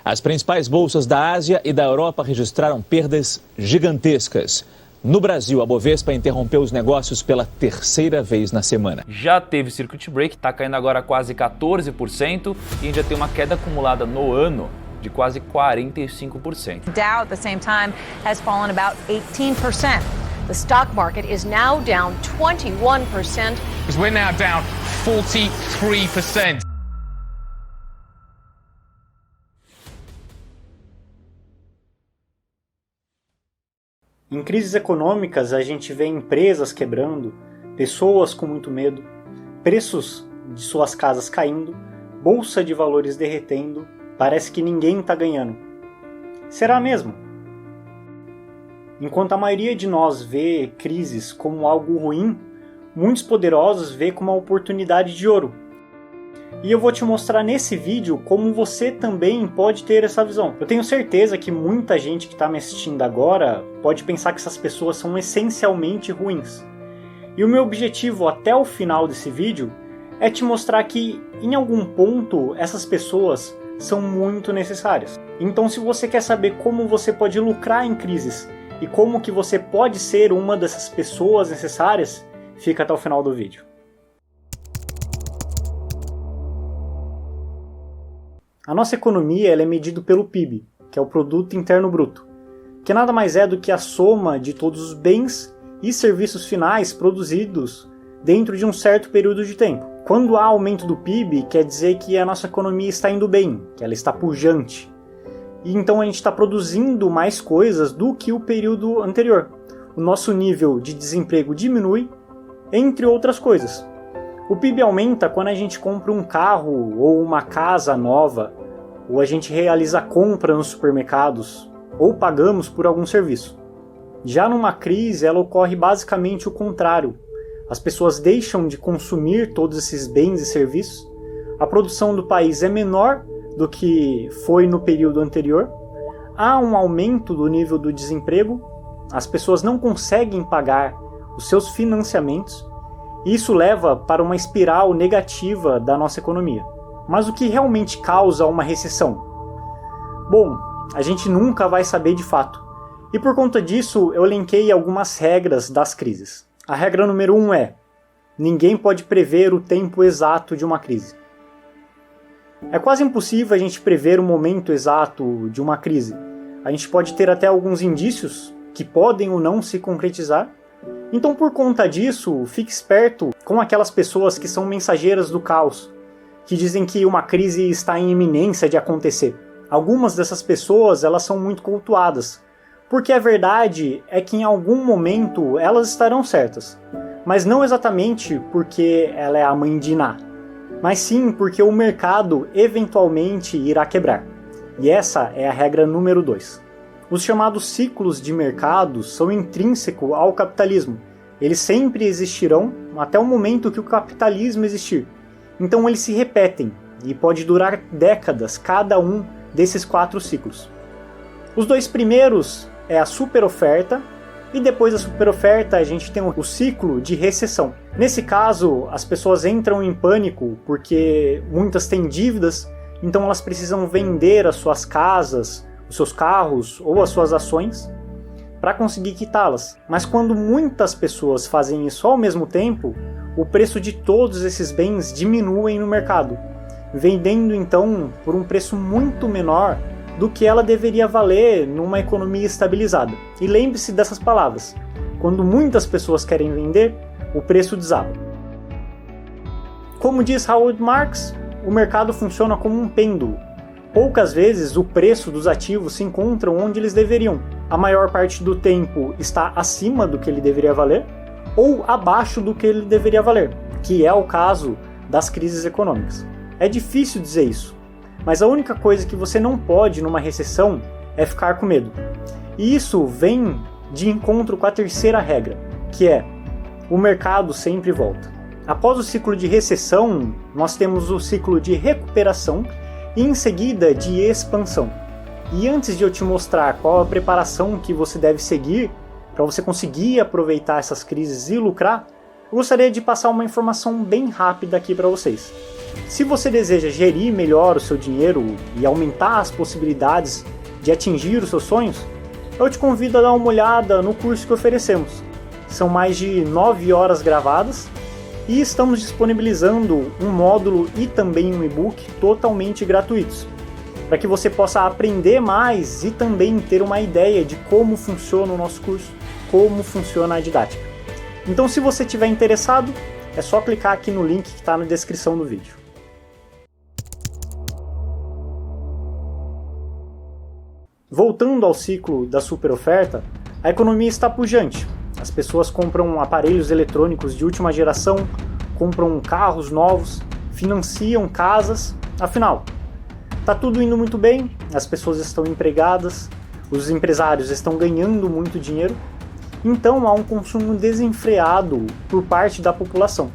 As principais bolsas da Ásia e da Europa registraram perdas gigantescas. No Brasil, a Bovespa interrompeu os negócios pela terceira vez na semana. Já teve circuit break, está caindo agora quase 14% e ainda tem uma queda acumulada no ano de quase 45%. Dow, at the same time, has fallen about 18%. The stock market is now down 21%. We're now down 43%. Em crises econômicas, a gente vê empresas quebrando, pessoas com muito medo, preços de suas casas caindo, bolsa de valores derretendo, parece que ninguém está ganhando. Será mesmo? Enquanto a maioria de nós vê crises como algo ruim, muitos poderosos vê como uma oportunidade de ouro. E eu vou te mostrar nesse vídeo como você também pode ter essa visão. Eu tenho certeza que muita gente que está me assistindo agora pode pensar que essas pessoas são essencialmente ruins. E o meu objetivo até o final desse vídeo é te mostrar que, em algum ponto, essas pessoas são muito necessárias. Então, se você quer saber como você pode lucrar em crises e como que você pode ser uma dessas pessoas necessárias, fica até o final do vídeo. A nossa economia ela é medida pelo PIB, que é o Produto Interno Bruto, que nada mais é do que a soma de todos os bens e serviços finais produzidos dentro de um certo período de tempo. Quando há aumento do PIB, quer dizer que a nossa economia está indo bem, que ela está pujante. E então a gente está produzindo mais coisas do que o período anterior. O nosso nível de desemprego diminui, entre outras coisas. O PIB aumenta quando a gente compra um carro ou uma casa nova, ou a gente realiza compra nos supermercados, ou pagamos por algum serviço. Já numa crise, ela ocorre basicamente o contrário. As pessoas deixam de consumir todos esses bens e serviços, a produção do país é menor do que foi no período anterior, há um aumento do nível do desemprego, as pessoas não conseguem pagar os seus financiamentos, e isso leva para uma espiral negativa da nossa economia. Mas o que realmente causa uma recessão? Bom, a gente nunca vai saber de fato. E por conta disso, eu elenquei algumas regras das crises. A regra número 1 é: ninguém pode prever o tempo exato de uma crise. É quase impossível a gente prever o momento exato de uma crise. A gente pode ter até alguns indícios que podem ou não se concretizar. Então, por conta disso, fique esperto com aquelas pessoas que são mensageiras do caos, que dizem que uma crise está em iminência de acontecer. Algumas dessas pessoas, elas são muito cultuadas, porque a verdade é que em algum momento elas estarão certas, mas não exatamente porque ela é a mãe de Iná, mas sim porque o mercado eventualmente irá quebrar. E essa é a regra número 2. Os chamados ciclos de mercado são intrínsecos ao capitalismo. Eles sempre existirão até o momento que o capitalismo existir. Então eles se repetem e pode durar décadas cada um desses 4 ciclos. Os 2 primeiros é a superoferta e depois da superoferta a gente tem o ciclo de recessão. Nesse caso, as pessoas entram em pânico porque muitas têm dívidas, então elas precisam vender as suas casas, os seus carros ou as suas ações para conseguir quitá-las. Mas quando muitas pessoas fazem isso ao mesmo tempo, o preço de todos esses bens diminuem no mercado, vendendo então por um preço muito menor do que ela deveria valer numa economia estabilizada. E lembre-se dessas palavras: quando muitas pessoas querem vender, o preço desaba. Como diz Howard Marks, o mercado funciona como um pêndulo. Poucas vezes o preço dos ativos se encontram onde eles deveriam. A maior parte do tempo está acima do que ele deveria valer ou abaixo do que ele deveria valer, que é o caso das crises econômicas. É difícil dizer isso, mas a única coisa que você não pode numa recessão é ficar com medo. E isso vem de encontro com a terceira regra, que é: o mercado sempre volta. Após o ciclo de recessão, nós temos o ciclo de recuperação e em seguida de expansão. E antes de eu te mostrar qual a preparação que você deve seguir para você conseguir aproveitar essas crises e lucrar, eu gostaria de passar uma informação bem rápida aqui para vocês. se você deseja gerir melhor o seu dinheiro e aumentar as possibilidades de atingir os seus sonhos, eu te convido a dar uma olhada no curso que oferecemos. São mais de 9 horas gravadas e estamos disponibilizando um módulo e também um e-book totalmente gratuitos, para que você possa aprender mais e também ter uma ideia de como funciona o nosso curso, como funciona a didática. Então, se você estiver interessado, é só clicar aqui no link que está na descrição do vídeo. Voltando ao ciclo da superoferta, a economia está pujante. As pessoas compram aparelhos eletrônicos de última geração, compram carros novos, financiam casas, afinal, está tudo indo muito bem, as pessoas estão empregadas, os empresários estão ganhando muito dinheiro, então há um consumo desenfreado por parte da população.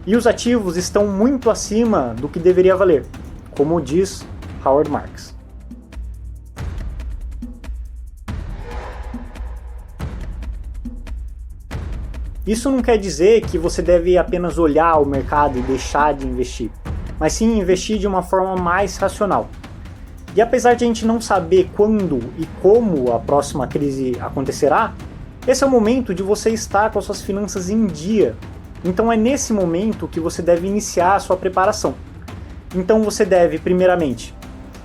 E os ativos estão muito acima do que deveria valer, como diz Howard Marks. Isso não quer dizer que você deve apenas olhar o mercado e deixar de investir, mas sim investir de uma forma mais racional. E apesar de a gente não saber quando e como a próxima crise acontecerá, esse é o momento de você estar com as suas finanças em dia. Então é nesse momento que você deve iniciar a sua preparação. Então você deve, primeiramente,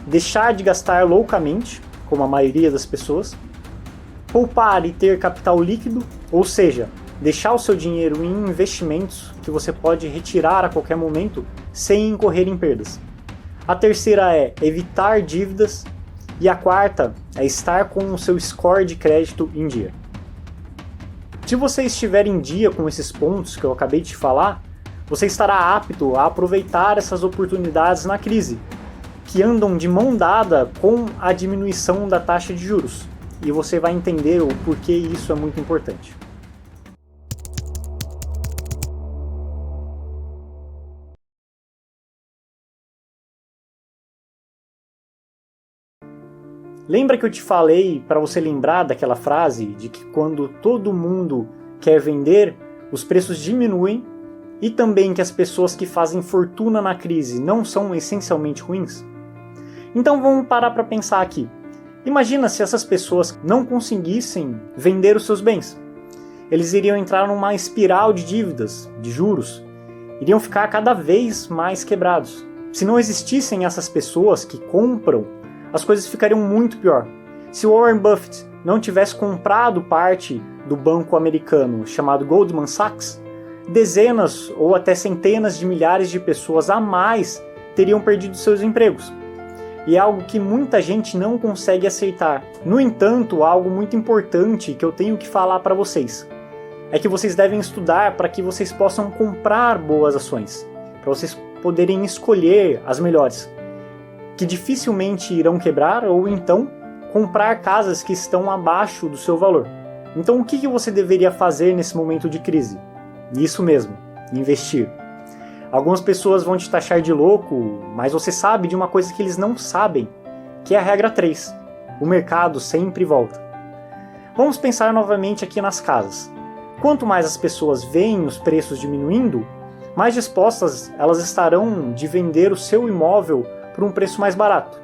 deixar de gastar loucamente, como a maioria das pessoas, poupar e ter capital líquido, ou seja, deixar o seu dinheiro em investimentos que você pode retirar a qualquer momento sem incorrer em perdas. A terceira é evitar dívidas e a quarta é estar com o seu score de crédito em dia. Se você estiver em dia com esses pontos que eu acabei de falar, você estará apto a aproveitar essas oportunidades na crise, que andam de mão dada com a diminuição da taxa de juros, e você vai entender o porquê isso é muito importante. Lembra que eu te falei para você lembrar daquela frase de que quando todo mundo quer vender, os preços diminuem e também que as pessoas que fazem fortuna na crise não são essencialmente ruins? Então vamos parar para pensar aqui. Imagina se essas pessoas não conseguissem vender os seus bens. Eles iriam entrar numa espiral de dívidas, de juros, iriam ficar cada vez mais quebrados. Se não existissem essas pessoas que compram, as coisas ficariam muito pior. Se Warren Buffett não tivesse comprado parte do banco americano chamado Goldman Sachs, dezenas ou até centenas de milhares de pessoas a mais teriam perdido seus empregos. E é algo que muita gente não consegue aceitar. No entanto, algo muito importante que eu tenho que falar para vocês é que vocês devem estudar para que vocês possam comprar boas ações, para vocês poderem escolher as melhores, que dificilmente irão quebrar, ou então comprar casas que estão abaixo do seu valor. Então o que você deveria fazer nesse momento de crise? Isso mesmo, investir. Algumas pessoas vão te taxar de louco, mas você sabe de uma coisa que eles não sabem, que é a regra 3. O mercado sempre volta. Vamos pensar novamente aqui nas casas. Quanto mais as pessoas veem os preços diminuindo, mais dispostas elas estarão de vender o seu imóvel por um preço mais barato.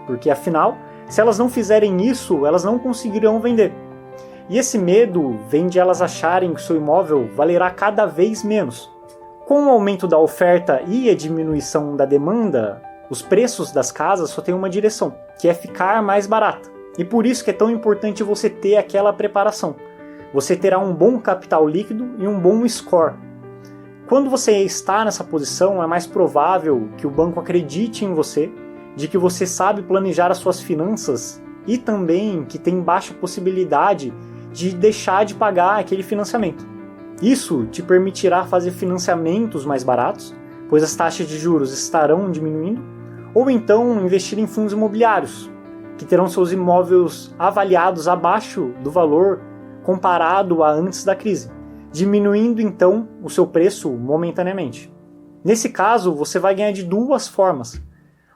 Porque afinal, se elas não fizerem isso, elas não conseguirão vender. E esse medo vem de elas acharem que o seu imóvel valerá cada vez menos. Com o aumento da oferta e a diminuição da demanda, os preços das casas só têm uma direção, que é ficar mais barata. E por isso que é tão importante você ter aquela preparação. Você terá um bom capital líquido e um bom score. Quando você está nessa posição, é mais provável que o banco acredite em você, de que você sabe planejar as suas finanças e também que tem baixa possibilidade de deixar de pagar aquele financiamento. Isso te permitirá fazer financiamentos mais baratos, pois as taxas de juros estarão diminuindo, ou então investir em fundos imobiliários, que terão seus imóveis avaliados abaixo do valor comparado a antes da crise, diminuindo então o seu preço momentaneamente. Nesse caso, você vai ganhar de duas formas.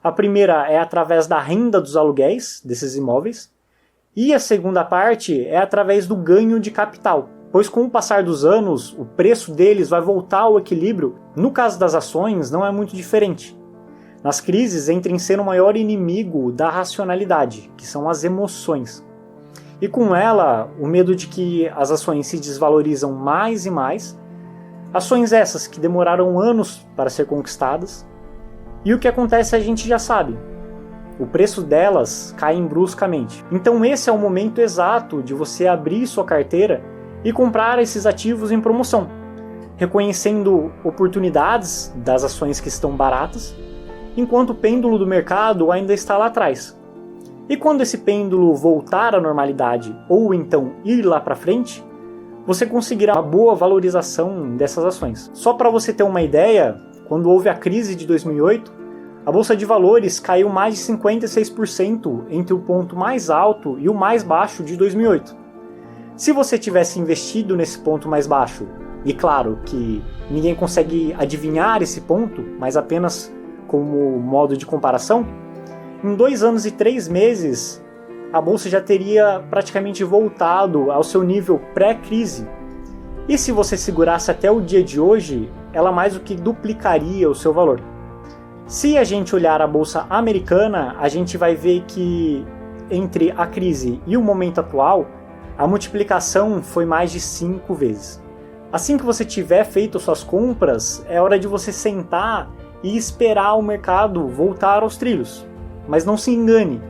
A primeira é através da renda dos aluguéis desses imóveis, e a segunda parte é através do ganho de capital, pois com o passar dos anos, o preço deles vai voltar ao equilíbrio. No caso das ações, não é muito diferente. Nas crises, entra em cena o maior inimigo da racionalidade, que são as emoções. E com ela, o medo de que as ações se desvalorizam mais e mais, ações essas que demoraram anos para ser conquistadas, e o que acontece a gente já sabe. O preço delas cai bruscamente. Então esse é o momento exato de você abrir sua carteira e comprar esses ativos em promoção, reconhecendo oportunidades das ações que estão baratas, enquanto o pêndulo do mercado ainda está lá atrás. E quando esse pêndulo voltar à normalidade ou então ir lá para frente, você conseguirá uma boa valorização dessas ações. Só para você ter uma ideia, quando houve a crise de 2008, a Bolsa de Valores caiu mais de 56% entre o ponto mais alto e o mais baixo de 2008. Se você tivesse investido nesse ponto mais baixo, e claro que ninguém consegue adivinhar esse ponto, mas apenas como modo de comparação, em 2 anos e 3 meses, a Bolsa já teria praticamente voltado ao seu nível pré-crise. E se você segurasse até o dia de hoje, ela mais do que duplicaria o seu valor. Se a gente olhar a Bolsa Americana, a gente vai ver que entre a crise e o momento atual, a multiplicação foi mais de 5 vezes. Assim que você tiver feito suas compras, é hora de você sentar e esperar o mercado voltar aos trilhos. Mas não se engane,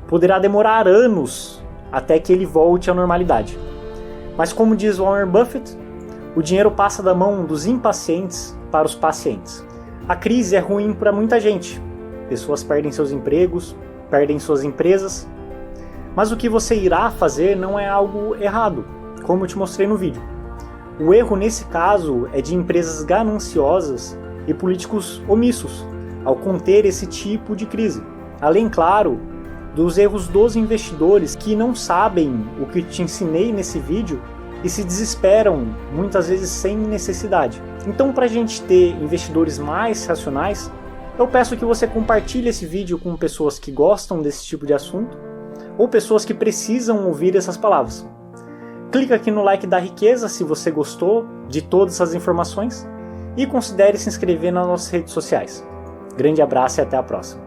poderá demorar anos até que ele volte à normalidade. Mas como diz Warren Buffett, o dinheiro passa da mão dos impacientes para os pacientes. A crise é ruim para muita gente. Pessoas perdem seus empregos, perdem suas empresas. Mas o que você irá fazer não é algo errado, como eu te mostrei no vídeo. O erro nesse caso é de empresas gananciosas e políticos omissos ao conter esse tipo de crise. Além, claro, dos erros dos investidores que não sabem o que te ensinei nesse vídeo e se desesperam, muitas vezes sem necessidade. Então, para a gente ter investidores mais racionais, eu peço que você compartilhe esse vídeo com pessoas que gostam desse tipo de assunto ou pessoas que precisam ouvir essas palavras. Clica aqui no like da riqueza se você gostou de todas essas informações e considere se inscrever nas nossas redes sociais. Grande abraço e até a próxima.